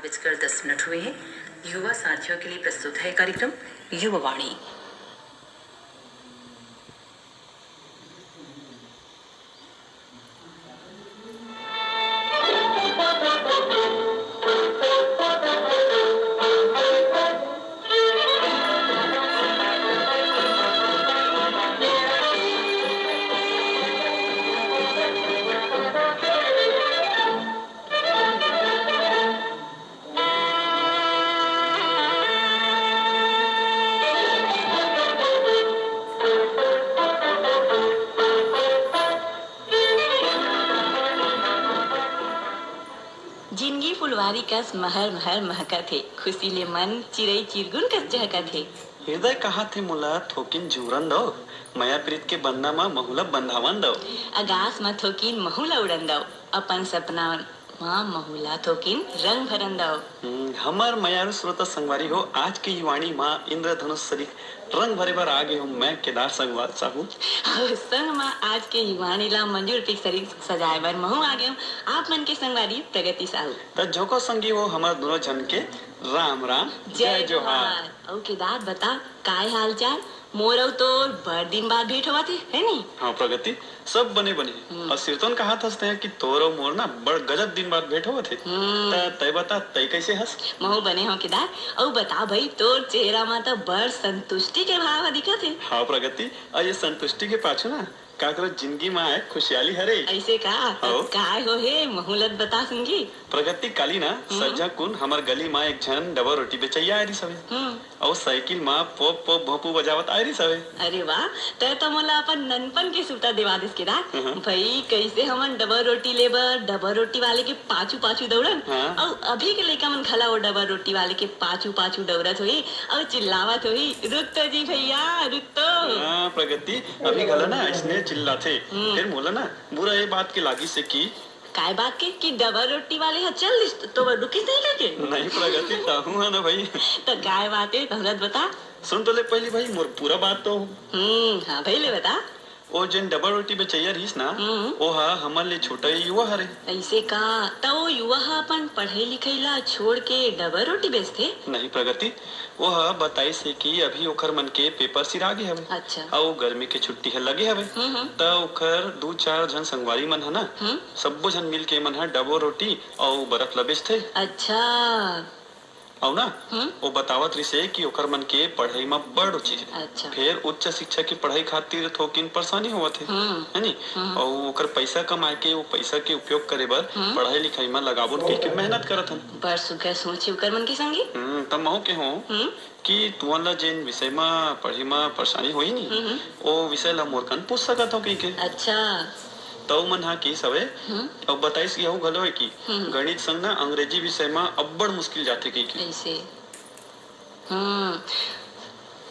5:10 हुए हैं। युवा साथियों के लिए प्रस्तुत है कार्यक्रम युवावाणी। जिंदगी फुलवारी कस महर महर महका थे, खुशी ले मन चिरई चिरगुन कस चहका थे। हृदय कहा थे मुला थोकिन जुरन दो, मया प्रीत के बन्ना मा महुला बंधावन दो। आगास मा थोकिन महुला उड़न दो, अपन सपना मा महुला थोकिन रंग भरन दो। हमार मयारू श्रोता संगवारी हो, आज की युवाणी माँ इंद्रधनुष सरिक रंग भरे बार आगे हूँ मैं केदार संगवार साहू। संग मा आज के युवाणी ला मंजूर पिक सरिक सजाए बर महू आगे हूँ आप मन के संगवारी प्रगति साहू। त जोको संगी हो हमार दोनों जन के राम राम जय जोहार। और केदार बता काय हाल चाल, मोरव तो बड़ दिन बाद भेंट हुआ थे है नहीं। हाँ प्रगति सब बने बने और सिरतोन कहा था कि तोर और मोर ना बड़ गजब दिन बाद भेंट हुए थे। तय बता तय कैसे हंस महू बने हो केदार। और बता भाई तोर चेहरा में तो बड़ संतुष्टि के भाव दिखा थे। हाँ प्रगति और ये संतुष्टि के पाछू ना का करो जिंदगी में आए खुशहाली हरे ऐसे का काय हो हे महूलत बता संगी। प्रगति काली ना सज्जा कुन हमार गली माँ एक जन डबल रोटी बेचैया आई रही सवे और साइकिल माँ पोप पोप भोपू बजावत आई रही सवे। अरे वाह तय तो मोला अपन ननपन के सुता देवा दिस के भाई कैसे हमन डबल रोटी लेबर डबल रोटी वाले के पाछू पाछू दौड़न और अभी के लड़का मन खला वो डबल रोटी वाले के पाछू पाछू दौड़त हुई और चिल्लावत हुई रुक तो जी भैया रुक तो। प्रगति अभी गला ना इसने चिल्ला थे फिर बोला ना बुरा ये बात की लागी से की काय बात के कि डबल रोटी वाले हा चल दिस तो रुकी नहीं लेके नहीं प्रगति ताहू है ना भाई तो काय बात है तहरत बता सुन तो ले पहली भाई मोर पूरा बात तो हाँ भाई ले बता। ओ जन डबल रोटी बेचैया रहीस ना ओ हा हमन ले छोटा युवा हरे ऐसे का तो वो युवा हा अपन पढ़ाई लिखाई ला छोड़ के डबल रोटी बेचते नहीं प्रगति वो हा बताई से कि अभी ओखर मन के पेपर सिरा गे हवे। अच्छा और गर्मी के छुट्टी है लगे हवे त ओखर 2-4 जन संगवारी मन है ना सबो जन मिल के मन है डबल रोटी और बर्फ ला बेचते। अच्छा और ना वो बतावत रही से कि ओकर मन के पढ़ाई में बड़ रुचि है। अच्छा फिर उच्च शिक्षा की पढ़ाई खातिर थोकिन परेशानी होवत है है नी और ओकर पैसा कमाए के वो पैसा के उपयोग करे बर पढ़ाई लिखाई में लगाबो के मेहनत करत हन। बड़ सुखा सोचे ओकर मन के संगी तब महू के हो कि तुवन ला जेन विषय में पढ़ी में परेशानी होई नी वो विषय ला मोर कन पूछ सकत हो के। अच्छा तो मन हा की सवे अब बताइस यहू घलो है कि गणित संग ना अंग्रेजी विषय में अब्बड़ मुश्किल जाते की ऐसे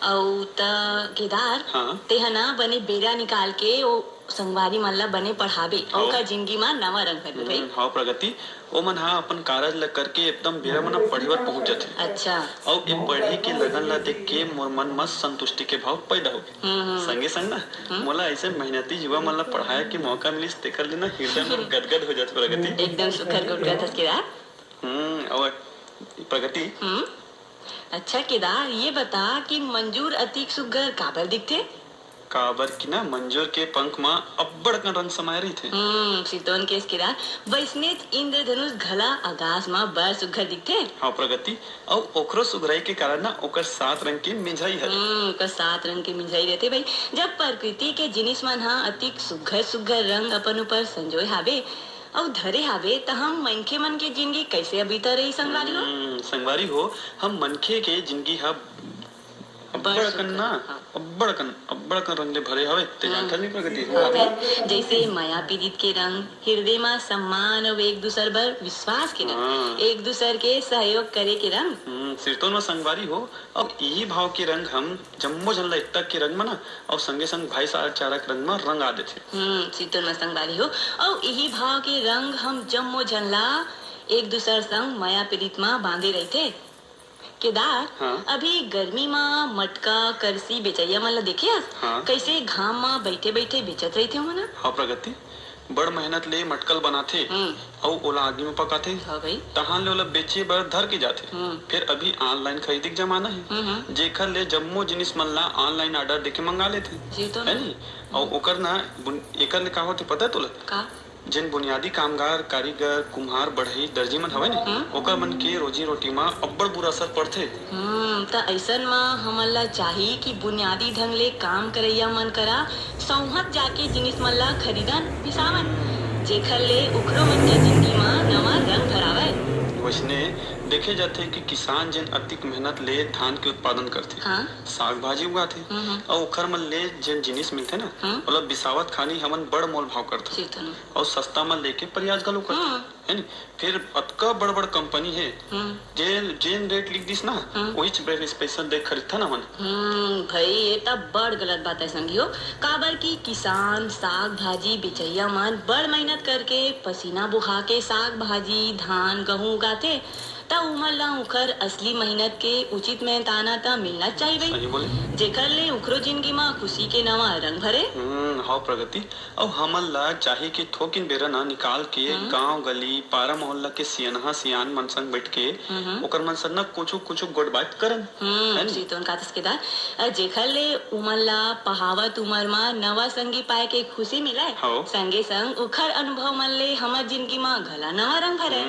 औ त केदार ते ह ना बने बेरा निकाल के वो संगवारी मन ला बने पढ़ाबे और का जिंदगी में नवा रंग भरबे भाई। हाँ प्रगति ओ मन हा अपन कारज ला करके एकदम बेरा मन पढ़ीवर पहुंच जाते। अच्छा और ये पढ़ी के लगन ला देख के मोर मन में संतुष्टि के भाव पैदा हो गए। संगे संग ना मोला ऐसे मेहनती युवा मन ला पढ़ाए के मौका मिलिस तेकर लेना हृदय में गदगद हो जाते प्रगति एकदम सुखर गुटका था केदार। और प्रगति अच्छा केदार ये बता कि मंजूर अतिक सुगर काबर दिखते काबर की ना मंजूर के पंख में अब्बड़ का रंग समाये रही थे। सितोन केस केदार वैष्णव इंद्रधनुष घला आकाश में बड़ सुघर दिखते। हाँ प्रगति और ओकरो सुघराई के कारण ना ओकर 7 रंग की मिंजाई है। ओकर 7 रंग के मिंजाई रहते भाई। जब प्रकृति के जिनिस मन हा अतिक सुघर सुघर रंग अपन ऊपर संजोए हावे और धरे हावे त हम मनखे मन के जिंदगी कैसे बीता रही संगवारी हो। संगवारी हो हम मनखे के जिंदगी हा अब्बड़ कन रंग ले भरे हवे ते जानथल नहीं प्रगति जैसे माया पीड़ित के रंग हृदय में सम्मान और एक दूसर पर विश्वास के रंग एक दूसर के सहयोग करे के रंग सिरतोन में संगवारी हो और यही भाव के रंग हम जम्मो जन ला एकता के रंग में ना और संगे संग भाईचारा के रंग में रंग आ देते। सिरतोन में संगवारी हो और यही भाव के रंग हम जम्मो जन ला एक दूसर संग माया पीड़ित में बांधे रहते। केदार अभी गर्मी में मटका करसी बेचैया मन ला देखे कैसे घाम में बैठे बैठे बेचत रही थे ना। हाँ प्रगति बड़ मेहनत ले मटकल बनाथे और ओला आगे में पकाथे हाँ भाई तहां ले ओला बेचे बर धर के जाथे। फिर अभी ऑनलाइन खरीदी के जमाना है जेकर ले जम्मो जिनिस मन ला ऑनलाइन ऑर्डर देके मंगा लेथे जी तो है नी। और ओकर ना एकर ले का होथे पता है तोला का जिन बुनियादी कामगार कारीगर कुम्हार बढ़ई दर्जी मन हवे ने ओकर मन के रोजी रोटी में अब्बड़ बुरा असर पड़थे। त ऐसन में हमन ला चाही कि बुनियादी ढंग ले काम करैया मन करा सौहत जाके जिनिस मन ला खरीदन बिसावन जेखर ले उखरो मन के जिंदगी में नवा रंग भरावे। वैसने देखे जाथे कि किसान जिन अतिक मेहनत ले धान के उत्पादन करथे साग भाजी उगाथे और ओखर मन ले जिन जिनिस मिलथे ना ओला बिसावत खानी हमन बड़ मोल भाव करथे और सस्ता में लेके प्रयास घलो करथे है नी। फिर अतका बड़ बड़ कंपनी है जेन रेट लिख दिस ना वहीच स्पेशल देख खरीदथा ना मन। भाई ये तब बड़ गलत बात है संगियो काबर की किसान साग भाजी बिचैया मन बड़ मेहनत करके पसीना बुहा के साग भाजी धान गेहूं उगाथे ता उमर ला उखर असली मेहनत के उचित मेहनताना ता मिलना चाहिए भाई जेकर ले उखरो जिंदगी में खुशी के नवा रंग भरे। हाँ प्रगति और हमन ला चाहे कि थोकिन बेरा ना निकाल के गांव गली पारा मोहल्ला के सियानहा सियान मन संग बैठ के ओकर मन संग ना कुछ गोड़ बात करन सीतोन कातस के दार जेकर ले उमर ला पहावत उमर में नवा संगी पाए के खुशी मिलाए संगे संग उखर अनुभव मन ले हमर जिंदगी में घला नवा रंग भरे।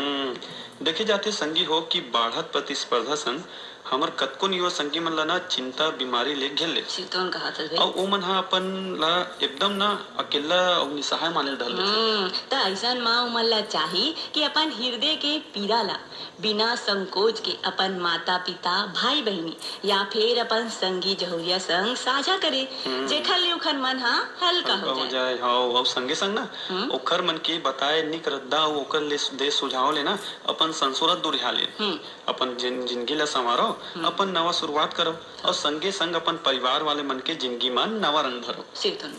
देखे जाते संगी हो कि बाढ़त प्रतिस्पर्धा संग हमर कतको नियो संगी मन ला ना चिंता बीमारी ले घेर ले सीतोन कहा था और ओ मन हा अपन ला एकदम ना अकेला और निसहाय माने धर ले त ऐसन माँ उमर ला चाही कि अपन हृदय के पीड़ा ला बिना संकोच के अपन माता पिता भाई बहनी या फिर अपन संगी जहुरिया संग साझा करे जेखर ले उखर मन हा हल्का हो जाए। हाँ और संगे संग ना ओखर मन के बताए निक रद्दा ओकर ले दे सुझाव लेना अपन संसुरत दुरिहा ले अपन जिंदगी ला संवारो अपन नवा शुरुआत करो और संगे संग अपन परिवार वाले मन के जिंदगी में नवा रंग भरो। ये तन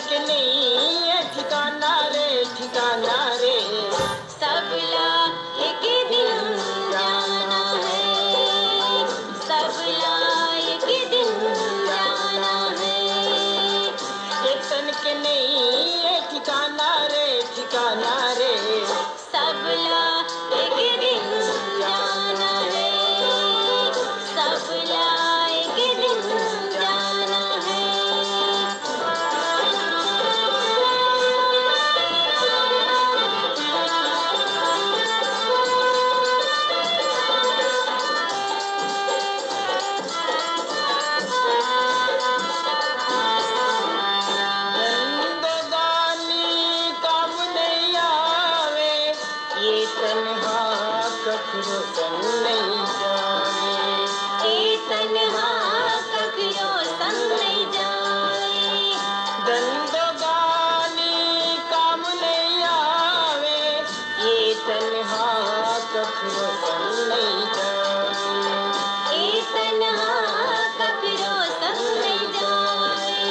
के नहीं है ठिकाना रे सबला एक दिन जाना है सबला एक दिन जाना है ये तन के नहीं है ठिकाना रे सबला एक दिन जाना है सबला एक दिन जाना है। जिंदगानी काम नहीं आवे ये तन्हा कखरो संग नहीं जावे ये तन्हा कखरो संग नहीं जाए जिंदगानी काम नहीं आवे ये तन्हा कखरो संग नहीं जावे ये तन्हा कखरो संग नहीं जाए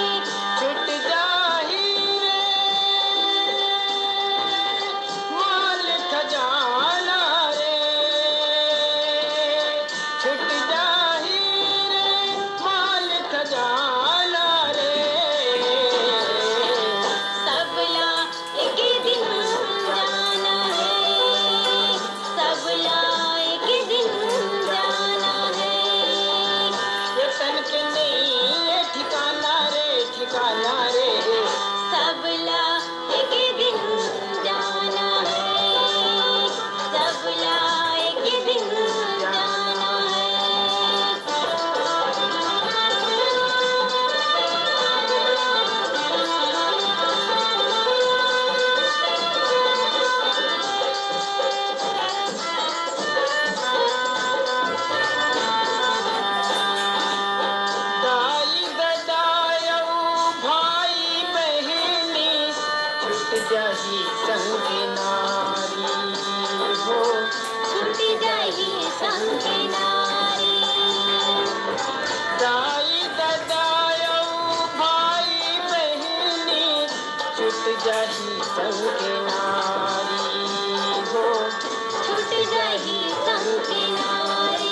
छुट जाही रे माल खजाना रे छुट जाही रे माल खजाना रे सबला एक दिन जाना है सबला एक दिन जाना है। ये तन के नहीं है ठिकाना रे सबला एक दिन जाना है सबला एक दिन जाना है। दाई ददायऊ भाई बहिनी छुट जाही संग नारी हो छूट जाही संग नारी दाई ददायऊ भाई बहिनी छुट जाही संग नारी हो छूट जाही संग नारी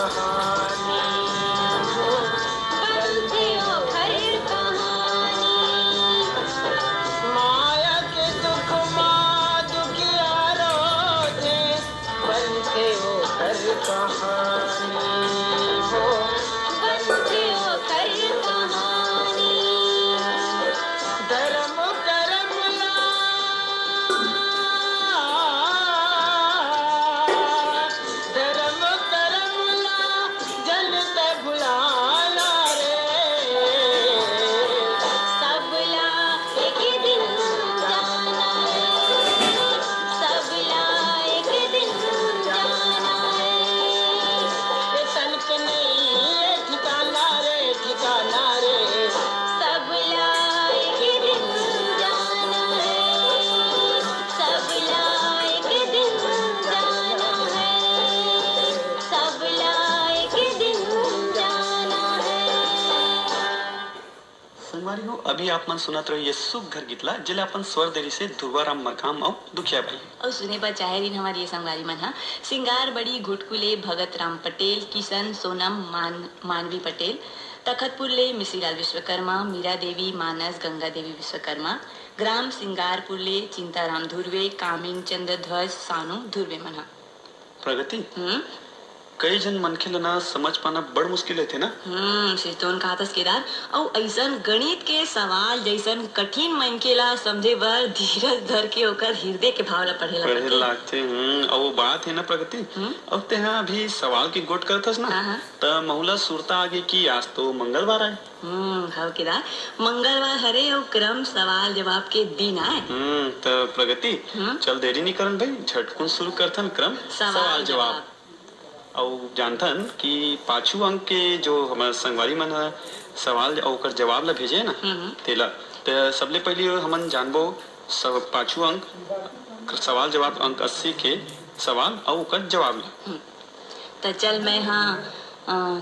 कहानी हो बंधे ओखर कहानी माया के दुख माँ दुखियारो थे बनते हो कर कहानी हो बंधे ओखर कहानी धर्म करम ला धर्म करम ला जनता भुलाना रे सबला एक दिन जाना है सबला एक दिन जाना है ये तन के नहीं ये ठिकाना रे सबला एक दिन जाना है सबला एक दिन जाना है सबला एक दिन जाना है संगवारी हो अभी आप मन सुनत रही ये सुख घर गीतला जिला अपन स्वर देरी से ध्रुवाराम मकाम और दुखिया भाई और सुने पर चाहे दिन हमारी ये संगवारी मन हा सिंगार बड़ी घुटकुले भगत राम पटेल किशन सोनम मानवी पटेल तखतपुर ले मिसीलाल विश्वकर्मा मीरा देवी मानस गंगा देवी विश्वकर्मा ग्राम सिंगारपुर ले चिंताराम धुर्वे कामिन चंद्र ध्वज सानू धुर्वे मन हा प्रगति कई जन मनखे ला ना समझ पाना बड़ मुश्किल है थे ना सिरतोन कहातस केदार और ऐसन गणित के सवाल जैसन कठिन मनके ला समझे बर धीरज धर के ओकर हृदय के भाव ला पढ़े पढ़े लागते और वो बात है ना प्रगति अब ते हाँ अभी सवाल की गोट करतस ना हाँ, हाँ। त महुला सुरता आगे की आज तो मंगलवार है हव केदार मंगलवार हरे और क्रम सवाल जवाब के दिन आए त प्रगति चल देरी नहीं करन भाई झटकुन शुरू करथन क्रम सवाल जवाब और जानथन कि पाछू अंक के जो हमारे संगवारी मन ह सवाल और ओकर जवाब ला भेजे ना तेला तो सबले पहले हमन जानबो सब पाछू अंक सवाल जवाब अंक 80 के सवाल और ओकर जवाब ला तो चल मैं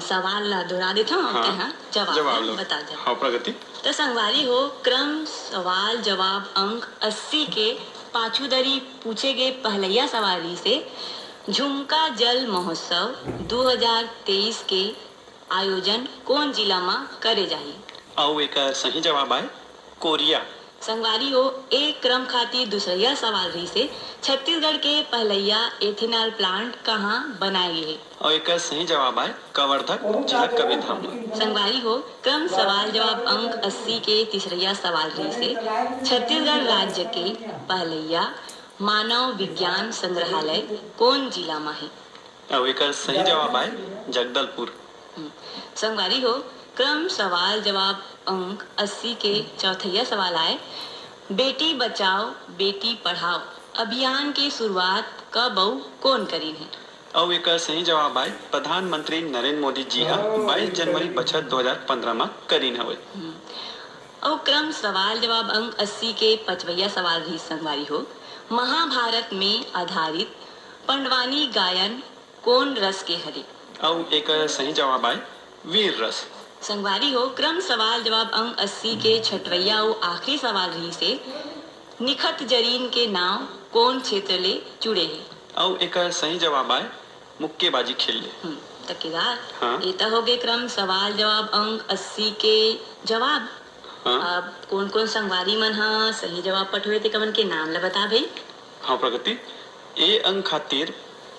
सवाल ला दोहरा देता हूँ हाँ, जवाब ला बता जा हाँ प्रगति तो संगवारी हो क्रम सवाल जवाब अंक 80 के पाछूदरी पूछे गए पहलैया सवारी से झुमका जल महोत्सव 2023 के आयोजन कौन जिला में करे जाही और एक सही जवाब आए कोरिया संगवारी हो एक क्रम खातिर दूसरा सवाल रही से छत्तीसगढ़ के पहलैया एथेनॉल प्लांट कहाँ बनाए गए और एक सही जवाब आए कवर्धक जिला कबीरधाम में संगवारी हो क्रम सवाल जवाब अंक 80 के तीसरा सवाल रही से छत्तीसगढ़ राज्य के पहलैया मानव विज्ञान संग्रहालय कौन जिला में है और एक सही जवाब आए जगदलपुर संगवारी हो क्रम सवाल जवाब अंक 80 के चौथैया सवाल आए बेटी बचाओ बेटी पढ़ाओ अभियान की शुरुआत कब और कौन करी है और एक सही जवाब आए प्रधानमंत्री नरेंद्र मोदी जी हा 22 जनवरी बछर 2015 में करीन हवे और क्रम सवाल जवाब अंक 80 के पचवैया सवाल भी संगवारी हो महाभारत में आधारित पंडवानी गायन कौन रस के हरे और एक सही जवाब आए वीर रस संगवारी हो क्रम सवाल जवाब अंक 80 के छठवैया और आखिरी सवाल रही से निखत जरीन के नाम कौन क्षेत्र ले जुड़े है और एक सही जवाब आए मुक्केबाजी खेल ले तकेदार हाँ। ये तो हो गए क्रम सवाल जवाब अंक 80 के जवाब हाँ। अब कौन कौन संगवारी मन हा सही जवाब पठोए थे कमन के नाम ला बता भाई हाँ प्रगति ए अंक खातिर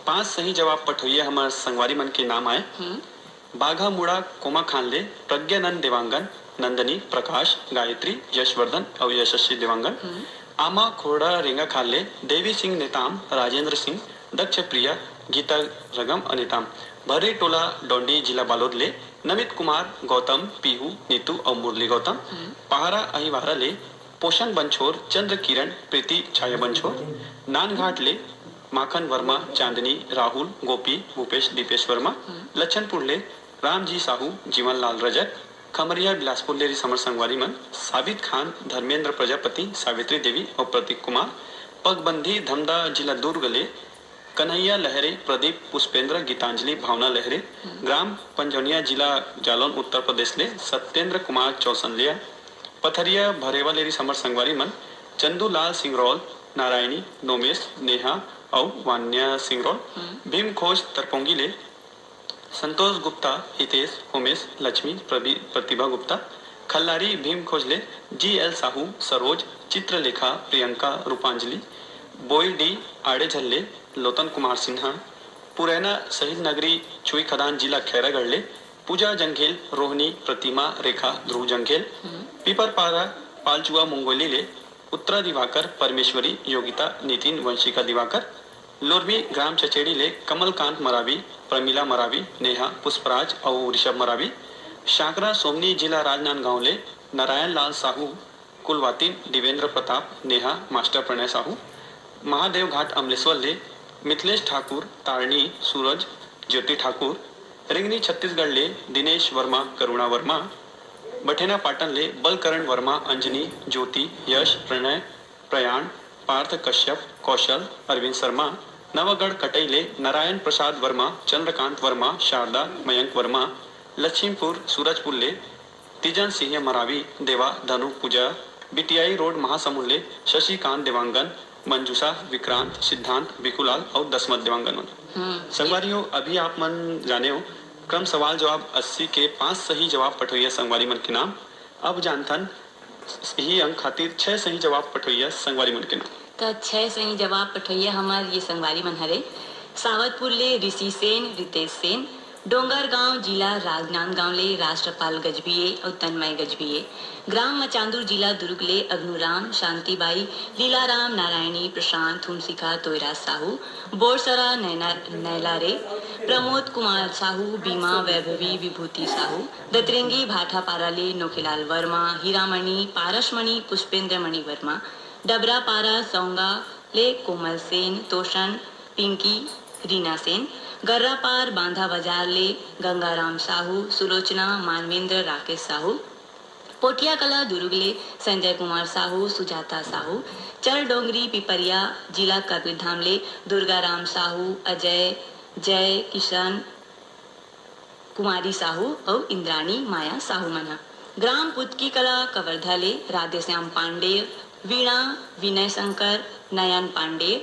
5 सही जवाब पठोइए हमारे संगवारी मन के नाम आए बाघा मुड़ा कोमा खानले प्रज्ञानंद देवांगन नंदनी प्रकाश गायत्री यशवर्धन और यशस्वी देवांगन आमा खोड़ा रेंगा खानले देवी सिंह नेताम राजेंद्र सिंह दक्ष प्रिया गीता रगम अनिताम भरे टोला डोंडी जिला बालोद ले नमित कुमार गौतम पीहू नीतू और मुरली गौतम पहाड़ा अहिवारा ले पोषण बंछोर चंद्र किरण प्रीति छाया बंछोर नानघाट ले माखन वर्मा चांदनी राहुल गोपी भूपेश दीपेश वर्मा लच्छनपुर ले रामजी साहू जीवन लाल रजक खमरिया बिलासपुर ले समर संगवारी मन साबित खान धर्मेंद्र प्रजापति सावित्री देवी और प्रतीक कुमार पगबंधी धमदा जिला दुर्ग ले कन्हैया लहरे प्रदीप पुष्पेंद्र गीतांजलि भावना लहरे ग्राम पंजौनिया जिला जालौन उत्तर प्रदेश ले सत्येंद्र कुमार चौसनलिया पथरिया भरेवा लेरी समर संगवारी मन चंदू लाल सिंगरौल नारायणी नोमेश नेहा और वान्या सिंगरौल भीम खोज तरपोंगी ले संतोष गुप्ता, हितेश, उमेश, लक्ष्मी, प्रतिभा गुप्ता, खल्लारी भीम खोजले, जी.एल. साहू, सरोज, चित्रलेखा, प्रियंका, रूपांजलि, बोई डी आड़े झल्ले, लोतन कुमार सिन्हा, पुरैना शहीद नगरी छुई खदान जिला खैरागढ़ ले पूजा जंघेल, रोहिणी, प्रतिमा, रेखा, ध्रुव जंघेल, पीपरपारा पालचुआ मुंगोली ले उत्तरा दिवाकर, परमेश्वरी, योगिता, नितिन, वंशिका दिवाकर, लोरमी ग्राम चचेड़ी ले कमलकांत मरावी, प्रमिला मरावी, नेहा, पुष्पराज और ऋषभ मरावी, शाकरा सोमनी जिला राजनांदगांव ले नारायण लाल साहू, कुलवातिन, दिवेंद्र प्रताप, नेहा, मास्टर प्रणय साहू, महादेव घाट अमलेश्वर ले मिथिलेश ठाकुर, तारणी, सूरज, ज्योति ठाकुर, रिंगनी छत्तीसगढ़ ले दिनेश वर्मा, करुणा वर्मा, बठेना पाटन ले बलकरण वर्मा, अंजनी, ज्योति, यश, प्रणय, प्रयाण, पार्थ कश्यप, कौशल, अरविंद शर्मा, नवगढ़ कटई ले नारायण प्रसाद वर्मा, चंद्रकांत वर्मा, शारदा, मयंक वर्मा, लक्ष्मीपुर सूरजपुर ले तीजन सिंह मरावी, देवा, धनु पूजा, बीटीआई रोड महासमुंद ले शशिकांत देवांगन, मंजूषा, विक्रांत, सिद्धांत, बिकुलाल और दसमत देवांगन। संगवारियों, अभी आप मन जाने हो क्रम सवाल जवाब 80 के 5 सही जवाब पठोइया संगवारी मन के नाम। अब जानथन यही अंक खातिर 6 सही जवाब पठोइया संगवारी मन के नाम। तो 6 सही जवाब पठोइया हमार ये संगवारी मन हरे सावतपुर ले ऋषि सेन, रितेश सेन, डोंगरगांव जिला राजनांदगांव ले राष्ट्रपाल गजबिये और तन्मय गजबिये, ग्राम मचांदुर जिला दुर्ग ले अग्नुराम, शांतिबाई, लीलाराम, नारायणी, प्रशांत, हुमसिका, तोयरा साहू, बोरसरा, नैला रे, प्रमोद कुमार साहू, बीमा, वैभवी, विभूति साहू, दतरेंगी भाठापारा ले नोखीलाल वर्मा, हीरामणि, पारसमणि, पुष्पेंद्र मणि वर्मा, डबरा पारा सौंगा ले कोमल सेन, तोषण, पिंकी, रीना सेन, गर्रा पार बांधा बाजार ले गंगाराम साहू, सुलोचना, मानवेंद्र, राकेश साहू, पोटिया कला दुर्ग ले संजय कुमार साहू, सुजाता साहू, चर डोंगरी पिपरिया जिला कबीरधाम ले दुर्गाराम साहू, अजय, जय किशन, कुमारी साहू और इंद्राणी माया साहू मना, ग्राम पुतकी कला कवर्धा ले राधेश्याम पांडे, वीणा, विनय शंकर, नयन पांडे,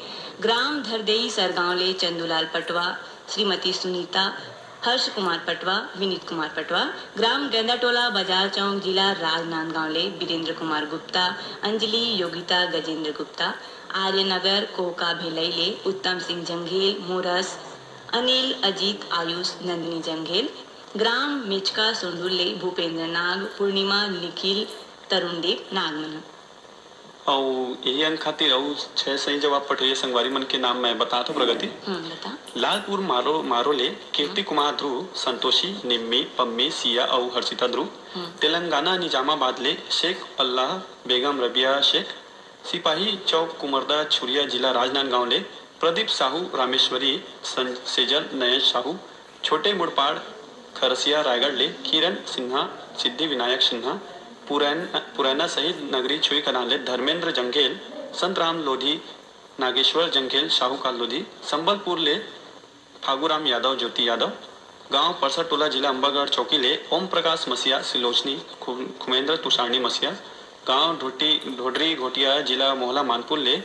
ग्राम धरदेई सरगांव ले चंदूलाल पटवा, श्रीमती सुनीता, हर्ष कुमार पटवा, विनीत कुमार पटवा, ग्राम गेंदाटोला बाजार चौक जिला राजनांदगांव ले बीरेंद्र कुमार गुप्ता, अंजलि, योगिता, गजेंद्र गुप्ता, आर्यनगर कोका भिलई ले उत्तम सिंह जंघेल, मोरस, अनिल, अजीत, आयुष, नंदिनी जंघेल, ग्राम मिचका सुंडुल ले भूपेंद्र नाग, पूर्णिमा, निखिल, तरुणदीप नागमन। और यही अंक खातिर और 6 सही जवाब पठोइया संगवारी मन के नाम मैं बता तो प्रगति। बता। लालपुर मारो ले कीर्ति कुमार ध्रुव, संतोषी, निम्मी, पम्मी, सिया और हर्षिता ध्रुव, तेलंगाना निजामाबाद ले शेख अल्लाह, बेगम रबिया शेख, सिपाही चौक कुमरदा छुरिया जिला राजनांदगांव ले प्रदीप साहू, रामेश्वरी, सेजल, नयन साहू, छोटे मुड़पाड़ खरसिया रायगढ़ ले किरण सिन्हा, सिद्धि विनायक सिन्हा, पुरैना शहीद नगरी छुई कनाल ले धर्मेंद्र जंघेल, संत राम लोधी, नागेश्वर जंघेल, शाहूकाल लोधी, संबलपुर ले फागुराम यादव, ज्योति यादव, गांव परसर टोला जिला अंबागढ़ चौकी ले ओम प्रकाश मसिया, सिलोचनी, खुमेंद्र तुषारणी मसिया, गांव ढोडरी घोटिया जिला मोहला मानपुर ले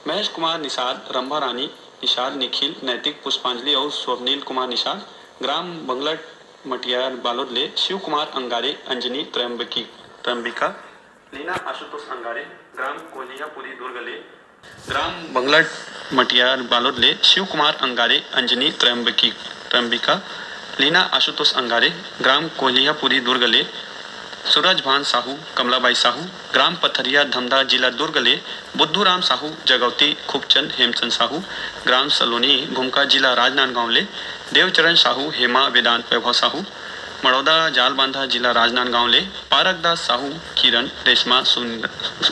महेश कुमार निषाद, रंभा रानी निषाद, निखिल, नैतिक, पुष्पांजलि और स्वप्नील कुमार निषाद, ग्राम बंगला मटियार बालोद ले शिव कुमार अंगारे, अंजनी, त्रंबिका, लीना, आशुतोष अंगारे, ग्राम कोलियापुरी दुर्ग ले ग्राम बंगला मटियार बालोद ले शिव कुमार अंगारे, अंजनी, त्रंबिका, लीना, आशुतोष अंगारे, ग्राम कोलियापुरी दुर्ग ले सूरज भान साहू, कमलाबाई साहू, ग्राम पथरिया धमदा जिला दुर्ग ले बुद्धूराम साहू, जगवती, खूबचंद, हेमचंद साहू, ग्राम सलोनी घुमका जिला राजनांदगांव ले देवचरण साहू, हेमा, वेदांत, वैभव साहू, मड़ौदा जालबांधा जिला राजनांदगांव ले पारकदास साहू, किरण, रेशमा,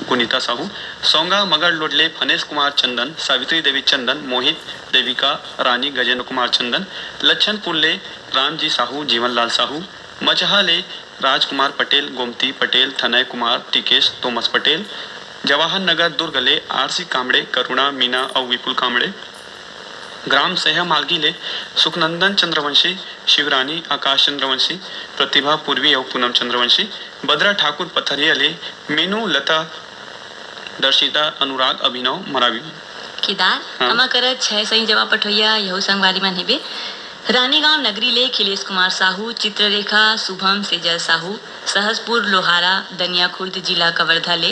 कुनीता साहू, सोंगा मगड़ लोडले फनेश कुमार चंदन, सावित्री देवी चंदन, मोहित, देविका रानी, गजेंद्र कुमार चंदन, लच्छनपुर ले रामजी साहू, जीवनलाल साहू, मचहा ले राजकुमार पटेल, गोमती पटेल, थनय कुमार, टिकेश, तोमस पटेल, जवाहर नगर दुर्ग ले आरसी कामड़े, करुणा, मीना और विपुल कामड़े, ग्राम सह मालगी ले सुखनंदन चंद्रवंशी, शिवरानी, आकाश चंद्रवंशी, प्रतिभा पूर्वी और पूनम चंद्रवंशी, बद्रा ठाकुर पथरिया ले मीनू, लता, दर्शिता, अनुराग, अभिनव, मरावी। केदार हमा कर 6 सही जवाब पठोइया यहो संगवारी मन हेबे रानीगांव नगरी ले खिलेश कुमार साहू, चित्ररेखा शुभम सेजल साहू, सहसपुर लोहारा दनिया खुर्द जिला कवर्धा ले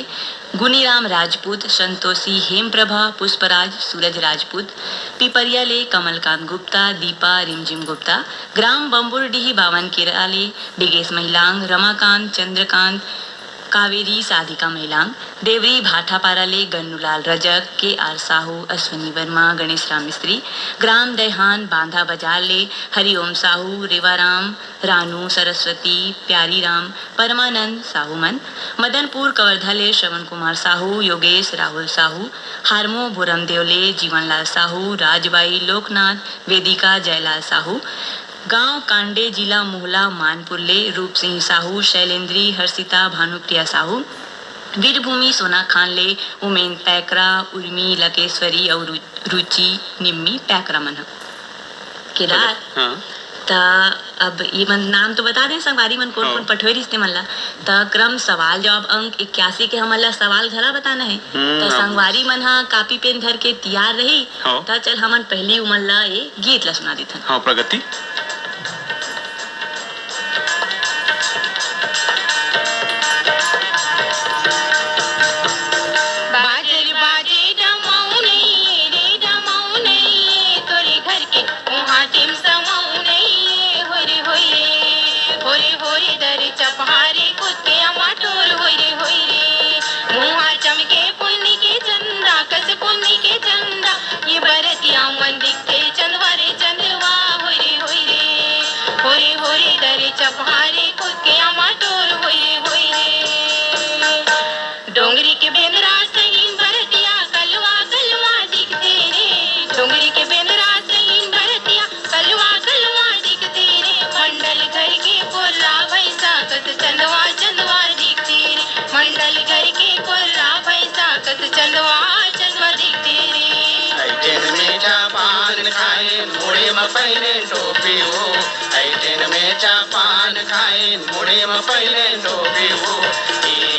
गुनीराम राजपूत, संतोषी हेमप्रभा, पुष्पराज सूरज राजपूत, पिपरिया ले कमलकांत गुप्ता, दीपा रिमझिम गुप्ता, ग्राम बम्बुरडीही बावन केराले बिगेश महिलांग, रमाकांत चंद्रकांत कावेरी साधिका महिलांग, देवरी भाठापाराले गन्नूलाल रजक, के आर साहू, अश्विनी वर्मा, गणेश राम मिस्त्री, ग्राम दैहान बांधा बाजार ले हरिओम साहू, रेवाराम रानू, सरस्वती प्यारी राम, परमानंद साहूमन, मदनपुर कवर्धा ले श्रवण कुमार साहू, योगेश राहुल साहू, हारमो भोरमदेव ले जीवनलाल साहू, राजबाई लोकनाथ, वेदिका जयलाल साहू, गांव कांडे जिला मोहला मानपुर ले रूप सिंह साहू, शैलेंद्री हर्षिता भानुप्रिया साहू, वीरभूमि सोना खान ले उमेन पैकरा, उर्मी लकेश्वरी और रुचि निम्मी पैकरा मन केदार। हाँ। त अब ये मन नाम तो बता दें संगवारी मन कौन कौन पठोरी रिश्ते मन ला। त क्रम सवाल जवाब अंक 81 के हमन ला सवाल घला बताना है। त संगवारी मन हा कापी पेन धर के तैयार रही। त चल हमन पहली उमन ला ये गीत ला सुना देथन। हाँ, प्रगति। डोंगरी के बेंदरा सहीन भरतिया कलवा कलवा दिखते रे, डोंगरी के बेंदरा सहीन भरतिया कलवा कलवा दिखते रे, मंडल घर के कोर्रा भैंसा कत चंदवा चंदवा दिखते रे, मंडल घर के कोर्रा भैंसा कत चंदवा चंदवा दिखते रे। ऐटेन में चा पान खाए मुड़े में पहले टोपी हो, ऐटेन में चा पान खाए मुड़े में पहले टोपी हो,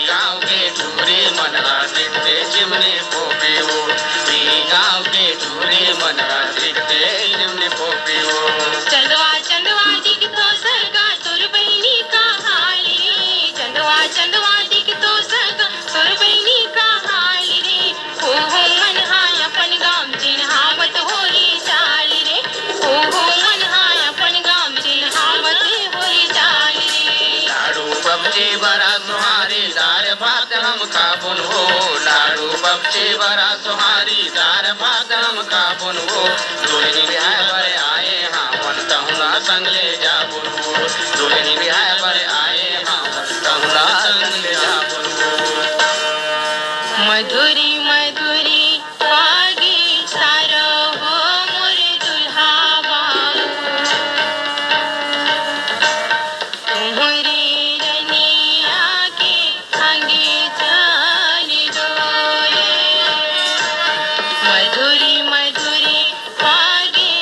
गाँव के टूरे मनरा दिखते जिमने पोपी हो, गाँव के टूरे मनरा दिखते जिमने पोपी हो। चंदवा चंदवा दिखतो सरगा तोर बहिनी का हाल रे, चंदवा चंदवा दिखतो सरगा तोर बहिनी का हाल रे, हो मन हाय अपन गाम चिन्हावत होरी चाल रे, हो मन हाय अपन गाम चिन्हावत होरी चाल रे। लाडू बब्जे बड़ा सुहारी दार भात हम खाबुन हो, लाडू बब्जे बड़ा सुहारी दार भात हम खाबुन हो, दुल्हनी बिहार पर आए हाँ मन तहुना संग ले जाबुन हो, दुल्हनी बिहार पर आए हाँ मन तहुना संग ले जाबुन हो। मधुरी मधुरी आगे सारो हो मोर दुल्हा बाबू, तुम्हारे रनिया के आगे चल दो रे, मधुरी मधुरी आगे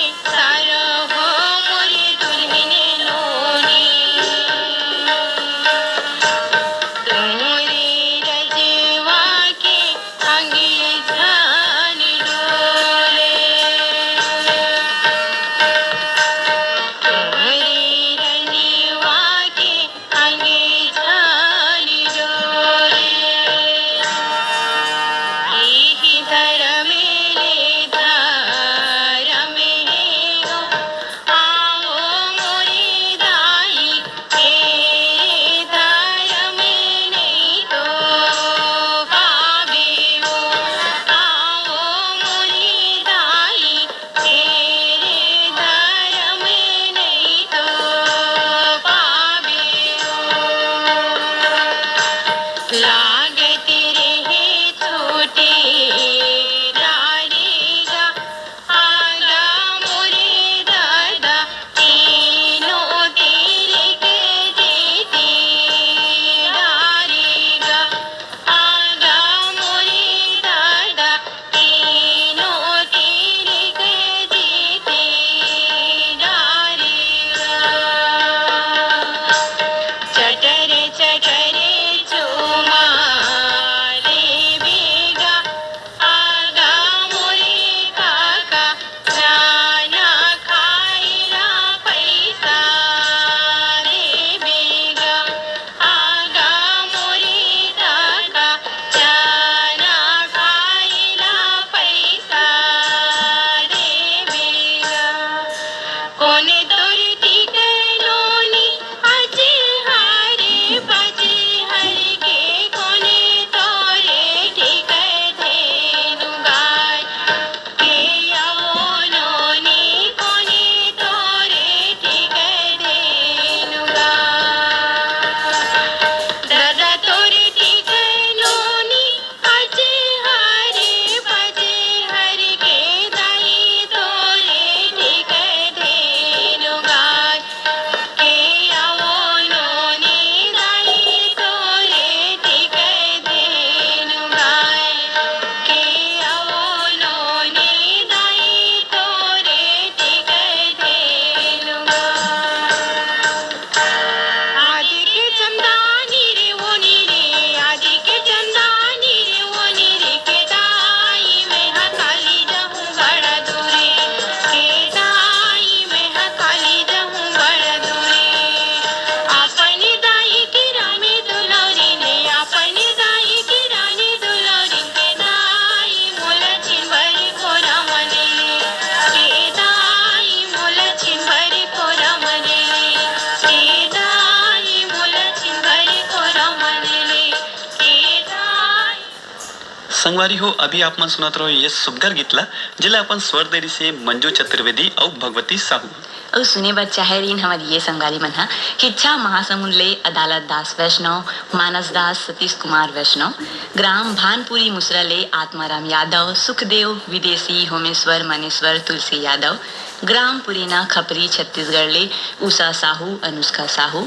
संगवारी हो अभी आप मन सुनत रहो ये सुग्घर गीतला जिला अपन स्वर देरी से मंजू चतुर्वेदी और भगवती साहू और सुने बर चाहे रीन हमारी ये संगारी मन हा किच्छा महासमुंद ले अदालत दास वैष्णव, मानस दास सतीश कुमार वैष्णव, ग्राम भानपुरी मुसरा ले आत्माराम यादव, सुखदेव विदेशी, होमेश्वर मनेश्वर तुलसी यादव, ग्राम पुरेना खपरी छत्तीसगढ़ ले उषा साहू, अनुष्का साहू,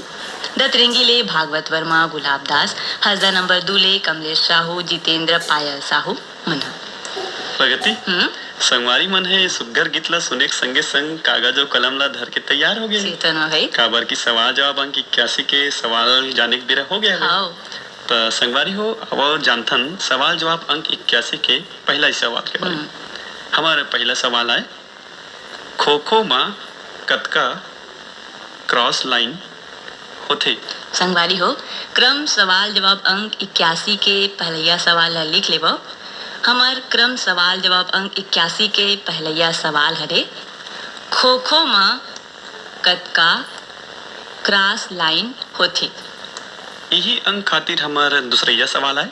दतरेंगी ले भागवत वर्मा, गुलाब दास, हसदा नंबर 2 ले कमलेश साहू, जितेंद्र पायल साहू मना प्रगति संगवारी मन है सुग्घर गीतला सुने के संगे संग कागज और कलम ला धर के तैयार हो गए चेतन भाई काबर की सवाल जवाब अंक 81 के सवाल जाने के बेरा हो गया है हाँ तो संगवारी हो अब जानथन सवाल जवाब अंक 81 के पहला ही सवाल के बारे में हमारे पहला सवाल है खो खो माँ कतका क्रॉस लाइन होथे संगवारी हो क्रम सवाल जवाब अंक 81 के पहलैया सवाल ला लिख लेबो हमार क्रम सवाल जवाब अंक 81 के पहलैया सवाल हरे खो खो माँ कतका क्रॉस लाइन होथे यही अंक खातिर हमार दूसरा सवाल है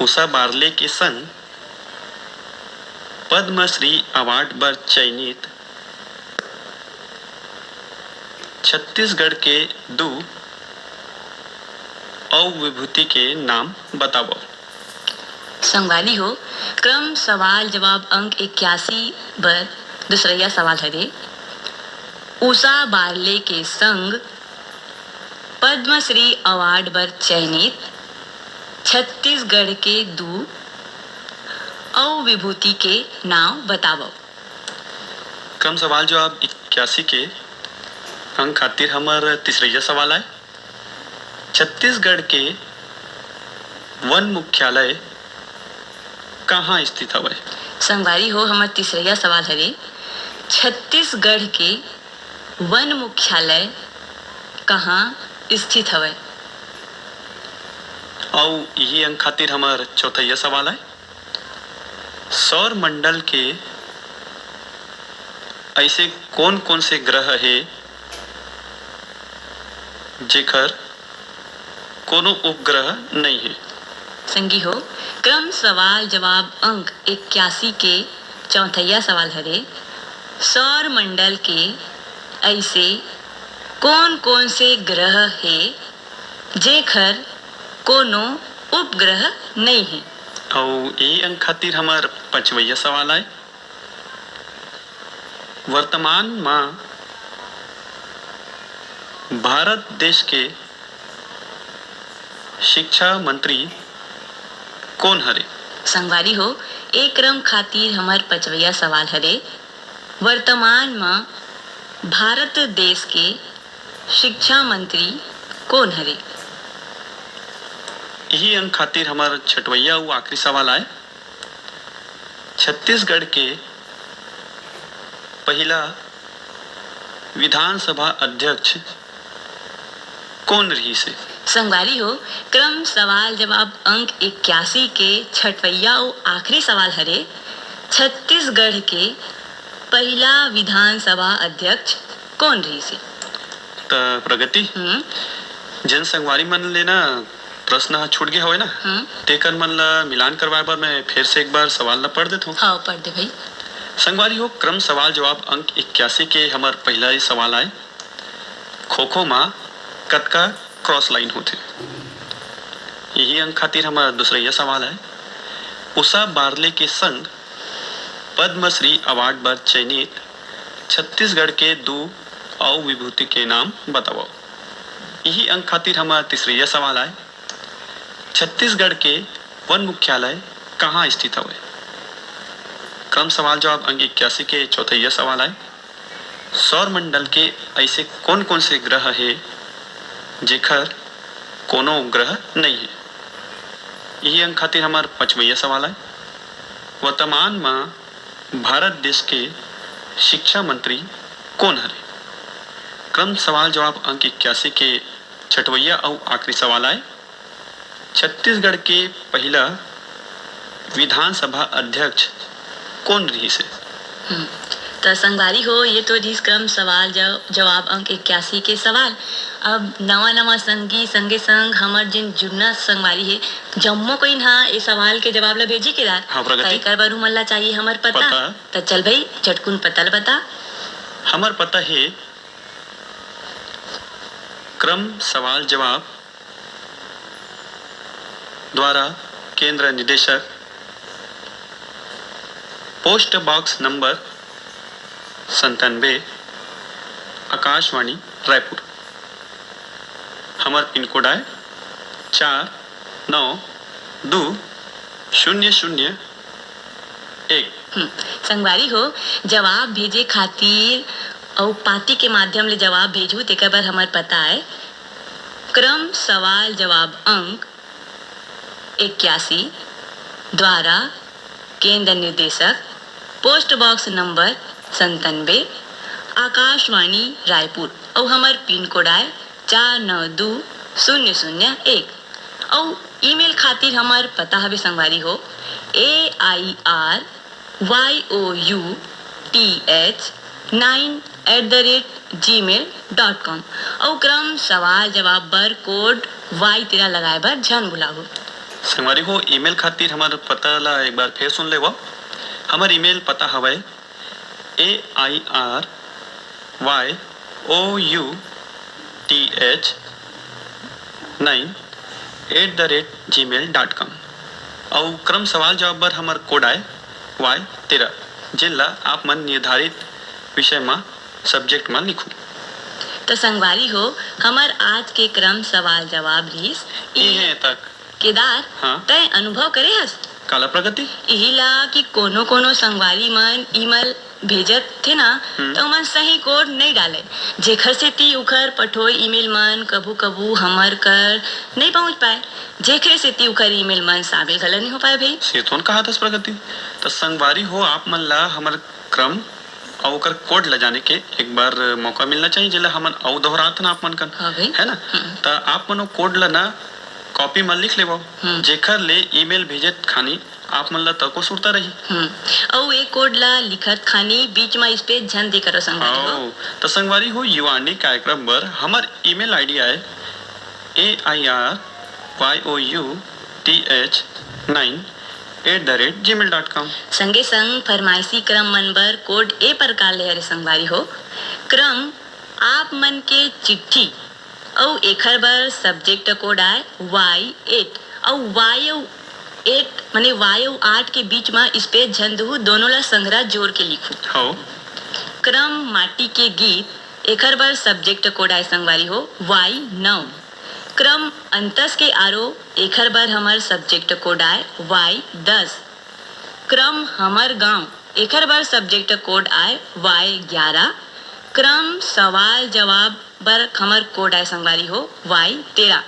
उषा बारले के संग पद्मश्री अवार्ड पर चयनित छत्तीसगढ़ के 2 अविभूति के नाम बताओ संगवारी हो क्रम सवाल जवाब अंक 81 पर दूसरा सवाल हरे उषा बारले के संग पद्मश्री अवार्ड पर चयनित छत्तीसगढ़ के 2 अविभूति के नाम बताओ क्रम सवाल जवाब 81 के अंक खातिर हमार तीसरा सवाल है छत्तीसगढ़ के वन मुख्यालय कहाँ स्थित हवे संगवारी हो हमार तीसरा सवाल हरे छत्तीसगढ़ के वन मुख्यालय कहाँ स्थित हवे और यही अंक खातिर हमार चौथा सवाल है सौर मंडल के ऐसे कौन कौन से ग्रह है जेकर कोनो उपग्रह नहीं है संगी हो क्रम सवाल जवाब अंक 81 के चौथा सवाल हरे सौर मंडल के ऐसे कौन कौन से ग्रह है जेकर कोनो उपग्रह नहीं है और यही अंक खातिर हमार 5वां सवाल है वर्तमान में भारत देश के शिक्षा मंत्री कौन हरे संगवारी हो एक क्रम खातिर हमार 5वां सवाल हरे वर्तमान में भारत देश के शिक्षा मंत्री कौन हरे यही अंक खातिर हमार 6वां और आखिरी सवाल है छत्तीसगढ़ के पहला विधानसभा अध्यक्ष कौन रही से संगवारी हो क्रम सवाल जवाब अंक 81 के 6वां और आखिरी सवाल हरे छत्तीसगढ़ के पहला विधानसभा अध्यक्ष कौन रही से तो प्रगति जन संगवारी मन लेना प्रश्न छूट गया हो ना तेकर मन ला मिलान करवाए बार मैं फिर से एक बार सवाल ला पढ़ देता हूँ हाँ पढ़ दे भाई संगवारी हो क्रम सवाल जवाब अंक 81 के हमार पहला ही सवाल आए खो खो माँ कतका क्रॉस लाइन होते यही अंक खातिर हमारा दूसरा सवाल है उषा बारले के संग पद्मश्री अवार्ड पर चयनित छत्तीसगढ़ के 2 अविभूति के नाम बताओ यही अंक खातिर हमारा तीसरा सवाल है छत्तीसगढ़ के वन मुख्यालय कहाँ स्थित है क्रम सवाल जवाब अंक 81 के चौथा सवाल है सौर मंडल के ऐसे कौन कौन से ग्रह है जेकर कोनो ग्रह नहीं है यही अंक खातिर हमार 5वां सवाल है वर्तमान में भारत देश के शिक्षा मंत्री कौन हरे क्रम सवाल जवाब अंक 81 के 6वां और आखिरी सवाल है छत्तीसगढ़ के पहला विधानसभा अध्यक्ष कौन रही से तो संगवारी हो, ये तो जिस क्रम सवाल जवाब अंक 81 के सवाल। अब नवा संगी संगे संग हमर जिन जुड़ना संगवारी है जम्मो कोई ना ये सवाल के जवाब ला भेजी के दार। हाँ, प्रगति। कई कर बारू मल्ला चाहिए हमर पता। तो चल भाई झटकुन पता ल बता। हमर पता है क्रम सवाल जवाब द्वारा केंद्र निदेशक post box number 97 Akashvani Raipur. हमार पिन कोड है 492001। संगवारी हो, जवाब भेजे खातिर और पाती के माध्यम ले जवाब भेजू तेकर बर हमार पता है क्रम सवाल जवाब अंक 81 द्वारा केंद्र निर्देशक post box number 97 Akashvani Raipur और हमार पिन कोड है 492001। और ईमेल खातिर हमार पता हवे संगवारी हो AIRYOUTH9@gmail.com और क्रम सवाल जवाब बर कोड Y13 लगाए बर झन भुलाओ। संगवारी हो, ईमेल खातिर हमारा पता ला एक बार फिर सुन लेवा। हमार ईमेल पता हवे AIRYOUTH9@gmail.com और क्रम सवाल जवाब बर हमार कोड है Y13 जिला आप मन निर्धारित विषय में सब्जेक्ट में लिखू। तो संगवारी हो, हमार आज के क्रम सवाल जवाब रीस इहे तक। केदार हाँ। तय अनुभव करे हस काला प्रगति यही ला कि कोनो संगवारी मन ईमेल भेजत थे ना तो मन सही कोड नहीं डाले, जेखर से ती उखर पठोय ईमेल मन कभू हमर कर नहीं पहुंच पाए, जेखरे से ती उखर ईमेल मन शामिल गलत नहीं हो पाए भाई। से तो कहा था प्रगति। तो संगवारी हो, आप मन ला हमर क्रम और ओकर कोड ले जाने के एक बार मौका मिलना चाहिए जिला हमन और दोहरात ना आप मन कर हाँ भाई। है ना। तो आप मन कोड ला ना कॉपी में लिख लेबो, जेखर ले ईमेल भेजत खानी आप मन ला तको सुरता रही। और एक कोड ला लिखत खानी बीच में स्पेस झन दे करो संगवारी हो। तो संगवारी हो, युवानी कार्यक्रम बर हमार ईमेल आईडी है AIRYOUTH9@gmail.com। संगे संग फरमाइशी क्रम मन बर कोड ए प्रकार ले हरे संगवारी हो। क्रम आप मन के चिट्ठी और एखर बर सब्जेक्ट कोड आए Y8 और Y8 माने Y8 के बीच में स्पेस झन दहु, दोनों ला संग्रह जोड़ के लिखू। हो क्रम माटी के गीत एखर बर सब्जेक्ट कोड आए संगवारी हो Y9। क्रम अंतस के आरो एखर बर हमर सब्जेक्ट कोड आए Y10। क्रम हमर गांव एखर बर सब्जेक्ट कोड आए Y11। क्रम सवाल जवाब बर हमर कोड आए संगवारी हो Y13।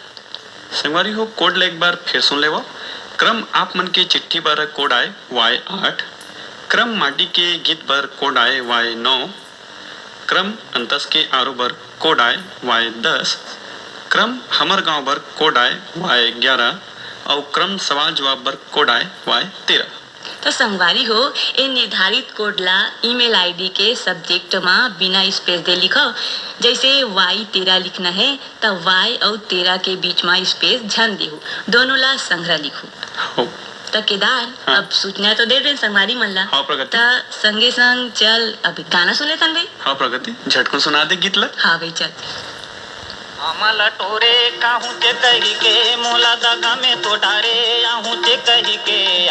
संगवारी हो, कोड ले एक बार फिर सुन लेवो। क्रम आप मन के चिट्ठी पर कोड आए Y8। क्रम माटी के गीत पर कोड आए Y9। क्रम अंतस के आरो बर कोड आए Y10। क्रम हमर गांव बर कोड आए Y11 और क्रम सवाल जवाब बर कोड आए Y13। तो संगवारी हो, ए निर्धारित कोड ला ईमेल आईडी के सब्जेक्ट में बिना स्पेस दे लिखो। जैसे Y13 लिखना है तो Y और 13 के बीच में स्पेस झन देहु, दोनों ला संग्रह लिखू। हो तो केदार हाँ। अब सूचना तो दे रहे संगवारी मन ला। हाँ, प्रगति। तो संगे संग चल अभी गाना सुन लेतन भाई। हाँ प्रगति, झटकुन सुना दे गीत ला। हाँ भाई चल। अमल टोरे काहू ते कही के मोला दगा में तो डारे आहू ते कही के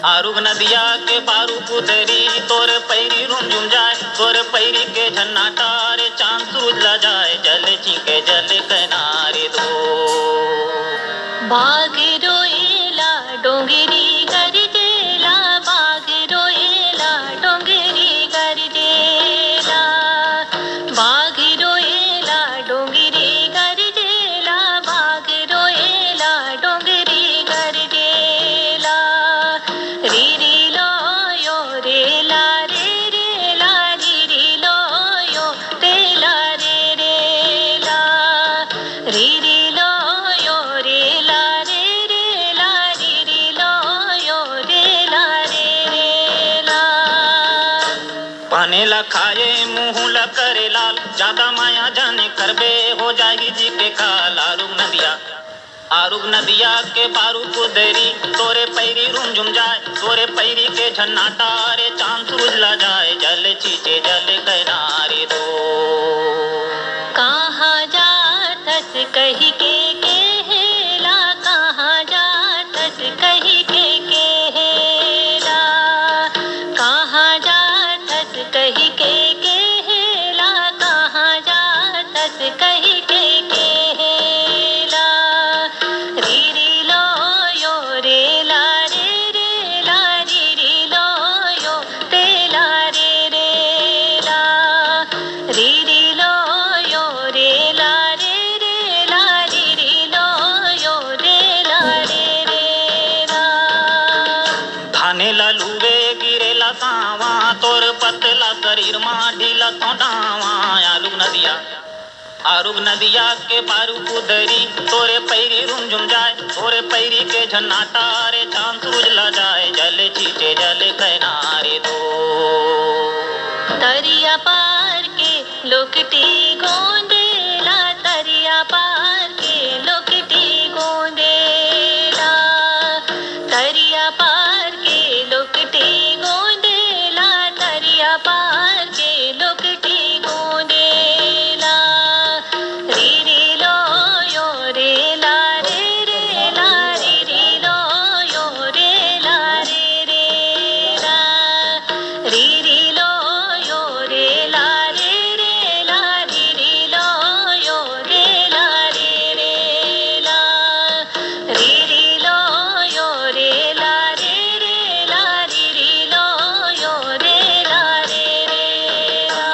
आरुग नदिया के बारू पुतरी तोर पैरी रुंझुम जाए, तोर पैरी के झन्ना टारे चांद सूझ ला जाए, जल चीके जल किनारे दो बाग रोएला डोंगरी गरजेला, बाग रोएला डोंगरी गरजेला, बाग रोएला डोंगरी गरजेला, बाग रोएला डोंगरी गरजेला, री री लो यो रेला रे रेला, री री लो यो रेला रे रेला। बने ला खाए मुँह ला करे लाल, ज्यादा माया जाने करबे हो जाएगी जी के काल। आरुग नदिया के बारू को देरी, तोरे पैरी रूम झुम जाए, तोरे पैरी के झन्नाटा रे चांद सूरज ला जाए, जल चीचे जल किनारे दो। कहाँ जातस कही के केला, कहाँ जातस कही के केला, कहाँ जातस कही के केला, कहाँ जातस कही के केला। री री लो यो रे ला रे ला, री री लो यो रे ला रे ला, री री लो यो रे ला री री लो यो रे ला। धाने ला लुवे गिरे ला सावा, तोर पतला शरीर माँ ढीला तो डावा। आरुग नदिया के बारू कुदरी, तोरे पैरी रूम झुम जाए, तोरे पैरी के झन्नाटा रे चांद सूरज ला जाए, जल चीचे जल किनारे दो। तरिया पार के लोकटी गोंदेला, तरिया पार के लोकटी गोंदेला, तरिया पार के लोकटी गोंदेला, तरिया पार के लोकटी गोंदेला। री री लो यो रे ला ला, री री लो यो रे ला ला, री री लो यो रे ला ला, री री लो यो रे ला ला, री री लो यो रे ला ला, री री लो यो रे ला ला।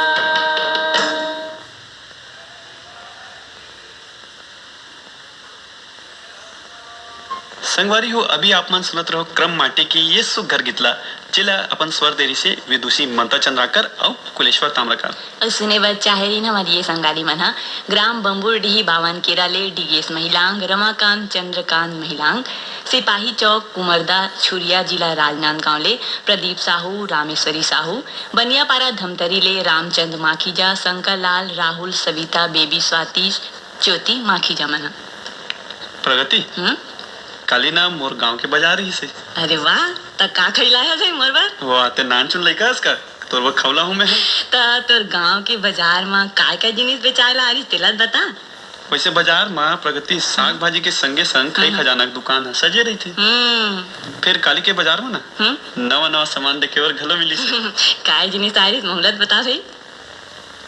संगवारी हो, अभी आप मन सुनत रहो क्रम माटी की ये सुघर गीतला, जिला अपन स्वर देरी से विदुषी ममता चंद्राकर और कुलेश्वर ताम्रकार। और सुने बर चाहे न हमारी ये संगाली मन हा ग्राम बम्बुरडीही बावन केराले डीएस महिलांग, रमाकांत चंद्रकांत महिलांग, सिपाही चौक कुमरदा छुरिया जिला राजनांदगांव ले प्रदीप साहू, रामेश्वरी साहू, बनियापारा धमतरी ले रामचंद्र माखीजा, शंकर लाल, राहुल, सविता, बेबी स्वाति, ज्योति माखीजा मन हा। प्रगति काली ना मोर गांव के बाजार ही से। अरे वाह, त का खइलाया जाई मोर बार? वो आते नान चुन लइका का तोर वो खवला हूं मैं। त तोर गांव के बाजार में काय जिनिस बेचायला आरी तेला बता। वैसे बाजार में प्रगति साग भाजी के संगे संग कई खजाना की दुकान है सजे रही थी। फिर काली के बाजार में ना नवा नवा सामान देखे और घलो मिली से। काय जिनिस आरी मोहलत बता भाई।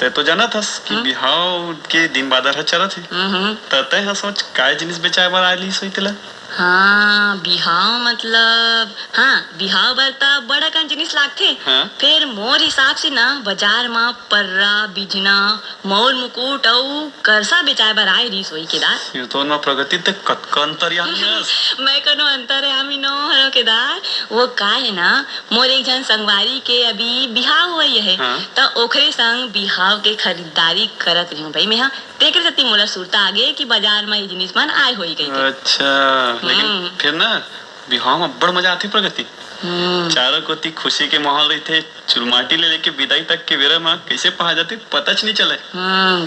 ते तो जाना था कि बिहाव के दिन बादर है चला थी। तय हाँ सोच काय जिनिस बेचाए बार आली सोई तेला। हाँ बिहाव मतलब बिहाव बरता बड़ा कन जिनिस लागथे। फिर मोर हिसाब से ना बाजार में पर्रा बिजना मौल मुकुट और करसा बेचाए बर आए रही सोई केदार। ये तो ना प्रगति ते कतका अंतर यानी मैं कनो अंतर है आमी नो हरो केदार। वो का है ना मोर एक जन संगवारी के अभी बिहाव हुई है तो ओखरे संग बिहाव के खरीदारी करत रही हूँ भाई मैं। हाँ तेकर सती मोला सुरता आगे कि बाजार में ये जिनिस मन आए होई गई। अच्छा लेकिन फिर ना बिहाव में बड़ मजा आती प्रगति। चारों कोती खुशी के माहौल रही थे। चुलमाटी ले लेके विदाई तक के बेरा में कैसे पहा जाती पता नहीं चले।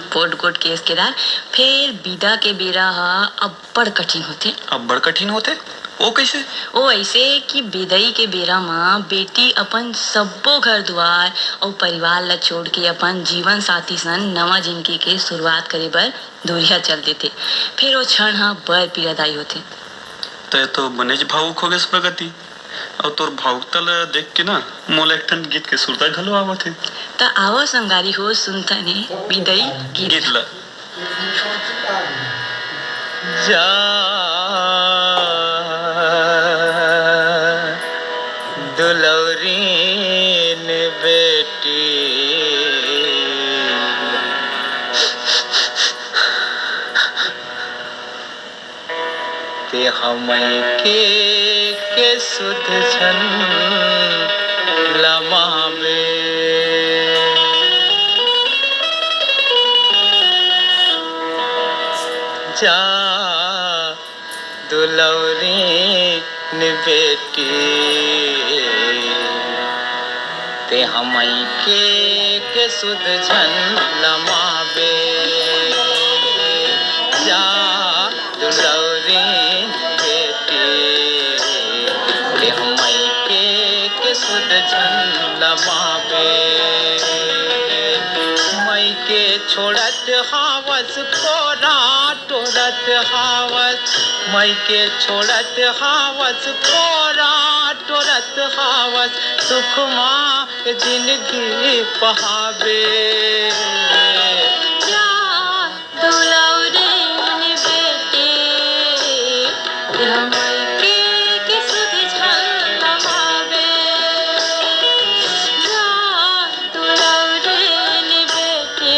कोट कोट केस केदार। फिर विदा के बेरा अब बड़ कठिन होते। अब बड़ कठिन होते वो कैसे? वो ऐसे कि विदाई के बेरा में बेटी अपन सबो घर द्वार और परिवार ला छोड़ के अपन जीवन साथी सन नवा जिंदगी के शुरुआत करे बर दूरिया चल देते। फिर वो क्षण बड़ पीड़ादायी होते। तो बनेज भावुक हो गए प्रगति और तोर भावुकता देख के ना मोला एक ठन गीत के सुरता घलो आवत है। तो आवो संगारी हो सुनता ने विदाई गीत ला। जा दुलौरीन बेटी ते हमें के सुध छन लमावे जा दुलौरीन बेटी ते हमें के के सुध झन लमावे जा दुलौरी बेटी मायके के सुध झन लमावे मायके छोड़त हावस कोरा टोरत हावस मायके छोड़त हावस कोरा टोरत हावस सुखमा जिंदगी पहावे जा दुलौरे बेटे मायके के सुध झन लमावे जा दुलौरे बेटे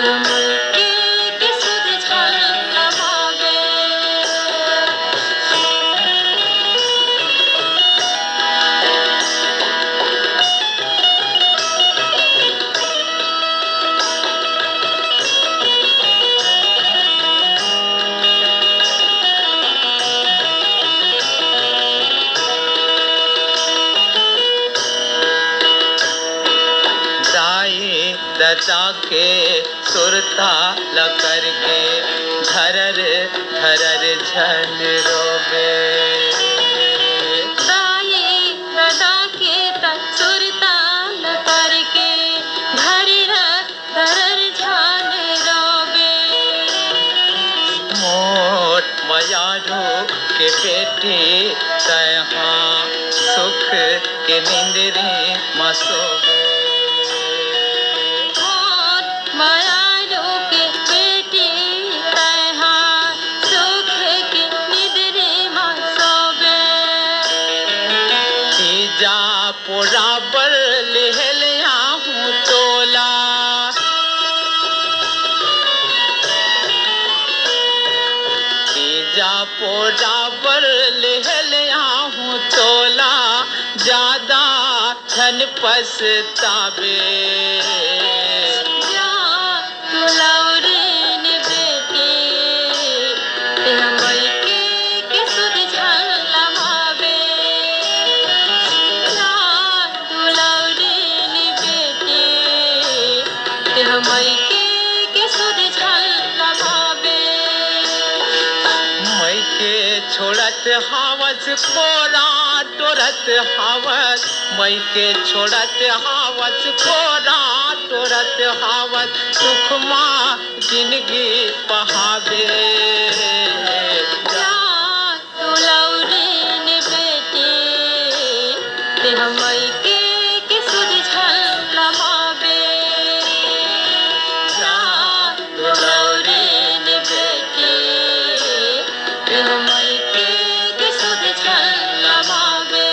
मायके के सुध झन लमावे दाई ददा के सुरता लकर के धरर धरर झन रोवे दाई ददा के सुरता न करके धरर धरर झान रोवे मोट मयारू के बेटी तहाँ सुख के निंदरी मसोवे मोर मायारो के बेटी तहाँ सुख के निद्रे में सोवे तीजा पोरा बर लेहलिया हूँ तोला तीजा पोरा बर लेहलिया हूँ तोला ज्यादा धन पछतावे जा दुलौरीन बेटे मायके के सुध झन लमावे जा दुलौरीन बेटे मायके के सुध झन लमावे मैके छोड़त हावस कोरा टोरत हावस मैके छोड़त हावस कोरा टोरत हावस सुखमा जिंदगी पहावे जा दुलौरीन बेटे मायके के सुध झन लमावे जा दुलौरीन बेटे मायके के सुध झन लमावे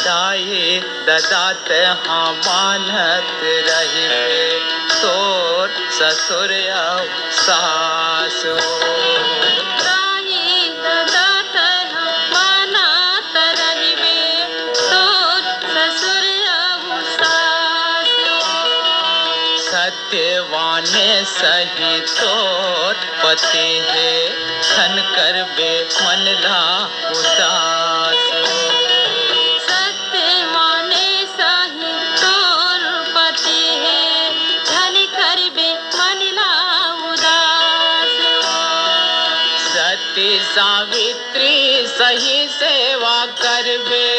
दाई ददात हाँ मानत रहिबे तोर ससुर और सासु दाई ददा तरह मानात रहिबे तोर ससुर अहु सासु सत्यवाने सही तोर पति है खन करबे मनला उदास सत्य माने साही तोर पति है धन करबे मनला उदास सती सावित्री सही सेवा करबे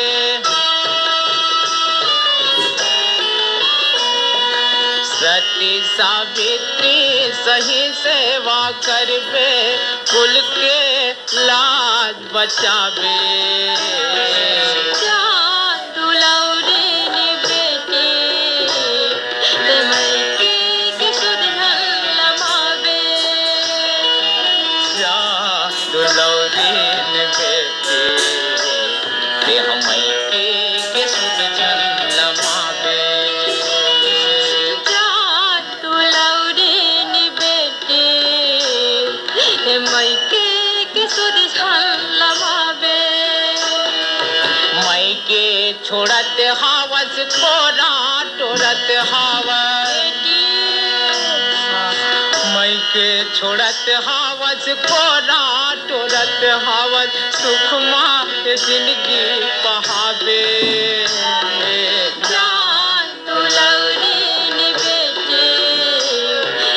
सती सावित्री सही सेवा करबे कुल के लाज बचावे जा दुलौरीन बेटे मायके के सुध झन लमावे जा दुलौरीन बेटी ते हमके के सुध जन लमावे जा दुलौरीन बेटे छोड़त हावस कोरा टोरत हावस मई के छोड़त हावस कोरा टोरत हावस सुख माँ जिंदगी बहावे जान तो लौरी निबेटे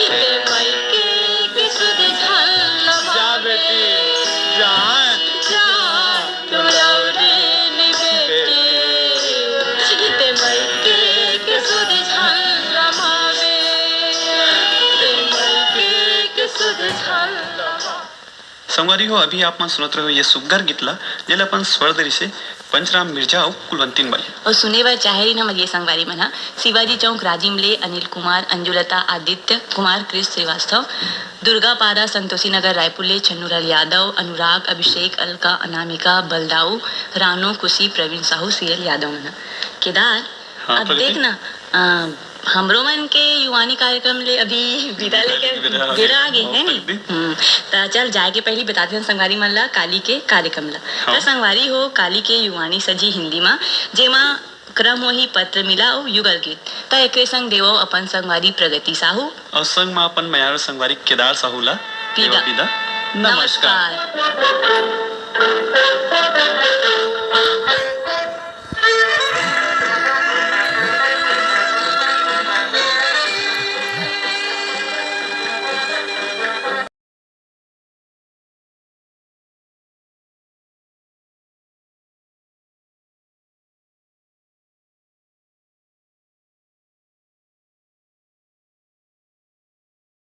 ते मई के सुध झलवा जा बेटी जान जान तो लौरी निबेटे ते मई के सुध झलवावे ते मई के सुध झलवा संगवारी हो अभी आप मन सुनत रहो ये सुग्गर गीतला जेला अपन स्वरदरी से पंचराम मिर्जा और कुलवंतीन बाई और सुने बर चाहे न मगे संगवारी मन हा शिवाजी चौक राजिमले अनिल कुमार अंजुलता आदित्य कुमार क्रिस श्रीवास्तव दुर्गा पारा संतोषी नगर रायपुरले छन्नूलाल यादव अनुराग अभिषेक अलका अनामिका बलदाऊ रानो खुशी प्रवीण साहू सीएल यादव मन केदार हाँ, अब प्रगति। देख ना हमरो मन के युवानी कार्यक्रम ले अभी विदा लेके विदा आगे है नी त चल जाए के पहली बताते हैं संगवारी मन ला काली के कार्यक्रम ला हाँ। त संगवारी हो काली के युवानी सजी हिंदी मा जेमा क्रम होही पत्र मिला और युगल गीत त एकरे संग देवो अपन संगवारी प्रगति साहू और संग में अपन मयार संगवारी केदार साहूला विदा। विदा नमस्कार नमस्कार।